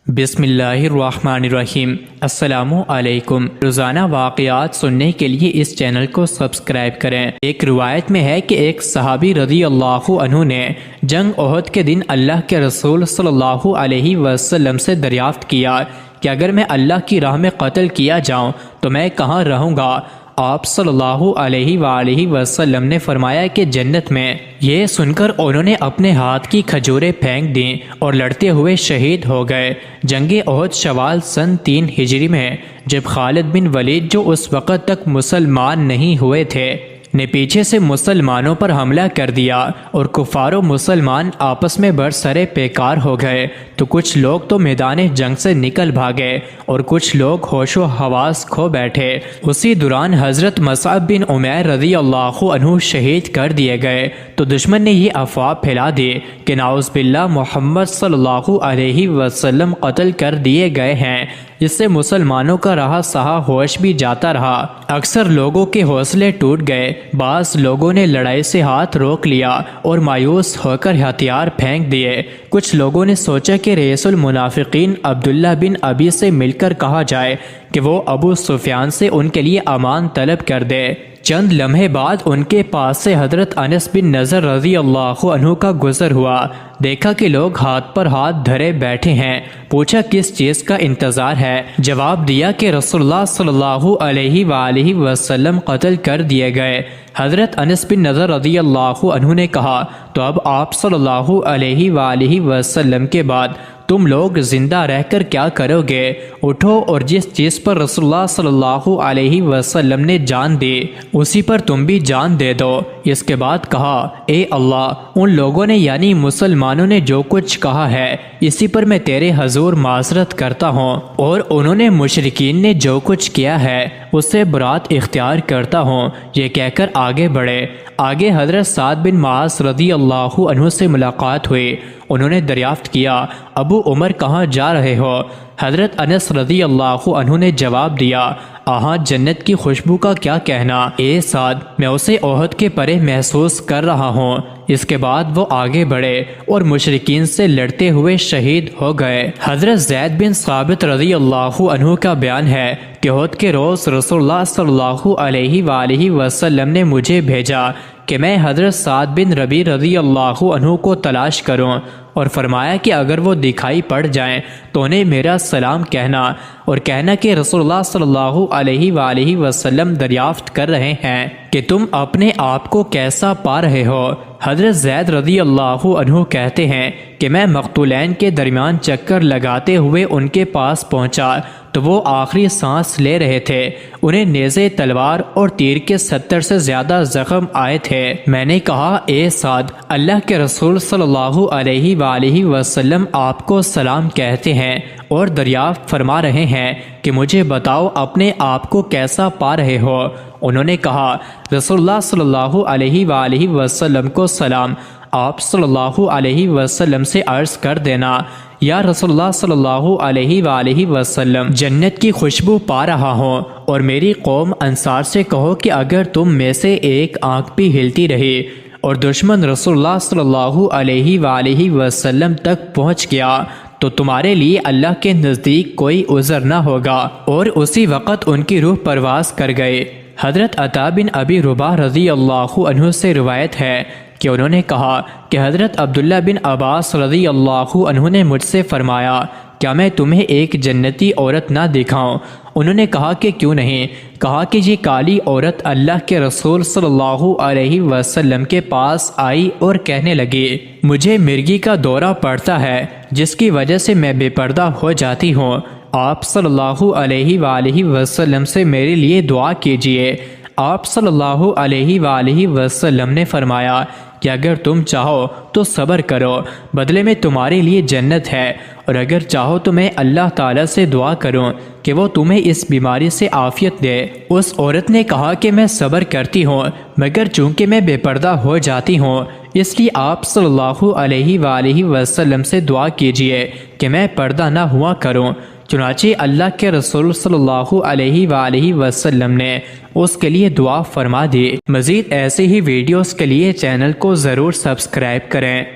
بسم اللہ الرحمن الرحیم۔ السلام علیکم۔ روزانہ واقعات سننے کے لیے اس چینل کو سبسکرائب کریں۔ ایک روایت میں ہے کہ ایک صحابی رضی اللہ عنہ نے جنگ احد کے دن اللہ کے رسول صلی اللہ علیہ وسلم سے دریافت کیا کہ اگر میں اللہ کی راہ میں قتل کیا جاؤں تو میں کہاں رہوں گا؟ آپ صلی اللہ علیہ وآلہ وسلم نے فرمایا کہ جنت میں۔ یہ سن کر انہوں نے اپنے ہاتھ کی کھجوریں پھینک دیں اور لڑتے ہوئے شہید ہو گئے۔ جنگ احد شوال سن 3 ہجری میں جب خالد بن ولید جو اس وقت تک مسلمان نہیں ہوئے تھے نے پیچھے سے مسلمانوں پر حملہ کر دیا اور کفار و مسلمان آپس میں برسرے پیکار ہو گئے تو کچھ لوگ تو میدان جنگ سے نکل بھاگے اور کچھ لوگ ہوش و حواس کھو بیٹھے۔ اسی دوران حضرت مصعب بن عمیر رضی اللہ عنہ شہید کر دیے گئے تو دشمن نے یہ افواہ پھیلا دی کہ نعوذ باللہ محمد صلی اللہ علیہ وسلم قتل کر دیے گئے ہیں، جس سے مسلمانوں کا رہا سہا ہوش بھی جاتا رہا۔ اکثر لوگوں کے حوصلے ٹوٹ گئے، بعض لوگوں نے لڑائی سے ہاتھ روک لیا اور مایوس ہو کر ہتھیار پھینک دیے۔ کچھ لوگوں نے سوچا کہ رئیس المنافقین عبداللہ بن ابی سے مل کر کہا جائے کہ وہ ابو سفیان سے ان کے لیے امان طلب کر دے۔ چند لمحے بعد ان کے پاس سے حضرت انس بن نضر رضی اللہ عنہ کا گزر ہوا۔ دیکھا کہ لوگ ہاتھ پر ہاتھ دھرے بیٹھے ہیں، پوچھا کس چیز کا انتظار ہے؟ جواب دیا کہ رسول اللہ صلی اللہ علیہ وآلہ وسلم قتل کر دیے گئے۔ حضرت انس بن نضر رضی اللہ عنہ نے کہا تو اب آپ صلی اللہ علیہ وآلہ وسلم کے بعد تم لوگ زندہ رہ کر کیا کرو گے؟ اٹھو اور جس چیز پر رسول اللہ صلی اللہ علیہ وسلم نے جان دی اسی پر تم بھی جان دے دو۔ اس کے بعد کہا اے اللہ، ان لوگوں نے یعنی مسلمانوں نے جو کچھ کہا ہے اسی پر میں تیرے حضور معذرت کرتا ہوں، اور انہوں نے مشرکین نے جو کچھ کیا ہے اس سے برات اختیار کرتا ہوں۔ یہ کہہ کر آگے بڑھے۔ آگے حضرت سعد بن معاذ رضی اللہ عنہ سے ملاقات ہوئی۔ انہوں نے دریافت کیا ابو عمر کہاں جا رہے ہو؟ حضرت انس رضی اللہ عنہ نے جواب دیا آہاں جنت کی خوشبو کا کیا کہنا اے سعد، میں اسے احد کے پرے محسوس کر رہا ہوں۔ اس کے بعد وہ آگے بڑھے اور مشرکین سے لڑتے ہوئے شہید ہو گئے۔ حضرت زید بن ثابت رضی اللہ عنہ کا بیان ہے کہ احد کے روز رسول اللہ صلی اللہ علیہ وآلہ وسلم نے مجھے بھیجا کہ میں حضرت سعد بن ربیع رضی اللہ عنہ کو تلاش کروں، اور فرمایا کہ اگر وہ دکھائی پڑ جائیں تو انہیں میرا سلام کہنا اور کہنا کہ رسول اللہ صلی اللہ علیہ وآلہ وسلم دریافت کر رہے ہیں کہ تم اپنے آپ کو کیسا پا رہے ہو۔ حضرت زید رضی اللہ عنہ کہتے ہیں کہ میں مقتولین کے درمیان چکر لگاتے ہوئے ان کے پاس پہنچا تو وہ آخری سانس لے رہے تھے۔ انہیں نیزے، تلوار اور تیر کے 70 سے زیادہ زخم آئے تھے۔ میں نے کہا اے سعد، اللہ کے رسول صلی اللہ علیہ وآلہ وسلم آپ کو سلام کہتے ہیں اور دریافت فرما رہے ہیں کہ مجھے بتاؤ اپنے آپ کو کیسا پا رہے ہو؟ انہوں نے کہا رسول اللہ صلی اللہ علیہ وآلہ وسلم کو سلام۔ آپ صلی اللہ علیہ وسلم سے عرض کر دینا یا رسول اللہ صلی اللہ علیہ وآلہ وسلم، جنت کی خوشبو پا رہا ہوں، اور میری قوم انصار سے کہو کہ اگر تم میں سے ایک آنکھ بھی ہلتی رہی اور دشمن رسول اللہ صلی اللہ علیہ وآلہ وسلم تک پہنچ گیا تو تمہارے لیے اللہ کے نزدیک کوئی عذر نہ ہوگا۔ اور اسی وقت ان کی روح پرواز کر گئے۔ حضرت عطا بن ابی رباح رضی اللہ عنہ سے روایت ہے کہ انہوں نے کہا کہ حضرت عبداللہ بن عباس رضی اللہ عنہ نے مجھ سے فرمایا کیا میں تمہیں ایک جنتی عورت نہ دکھاؤں؟ انہوں نے کہا کہ کیوں نہیں؟ کہا کہ یہ کالی عورت اللہ کے رسول صلی اللہ علیہ وسلم کے پاس آئی اور کہنے لگی مجھے مرگی کا دورہ پڑتا ہے جس کی وجہ سے میں بے پردہ ہو جاتی ہوں، آپ صلی اللہ علیہ وآلہ وسلم سے میرے لیے دعا کیجیے۔ آپ صلی اللہ علیہ وآلہ وسلم نے فرمایا کہ اگر تم چاہو تو صبر کرو، بدلے میں تمہارے لیے جنت ہے، اور اگر چاہو تو میں اللہ تعالیٰ سے دعا کروں کہ وہ تمہیں اس بیماری سے عافیت دے۔ اس عورت نے کہا کہ میں صبر کرتی ہوں، مگر چونکہ میں بے پردہ ہو جاتی ہوں اس لیے آپ صلی اللہ علیہ وآلہ وسلم سے دعا کیجیے کہ میں پردہ نہ ہوا کروں۔ چنانچہ اللہ کے رسول صلی اللہ علیہ وآلہ وسلم نے اس کے لیے دعا فرما دی۔ مزید ایسے ہی ویڈیوز کے لیے چینل کو ضرور سبسکرائب کریں۔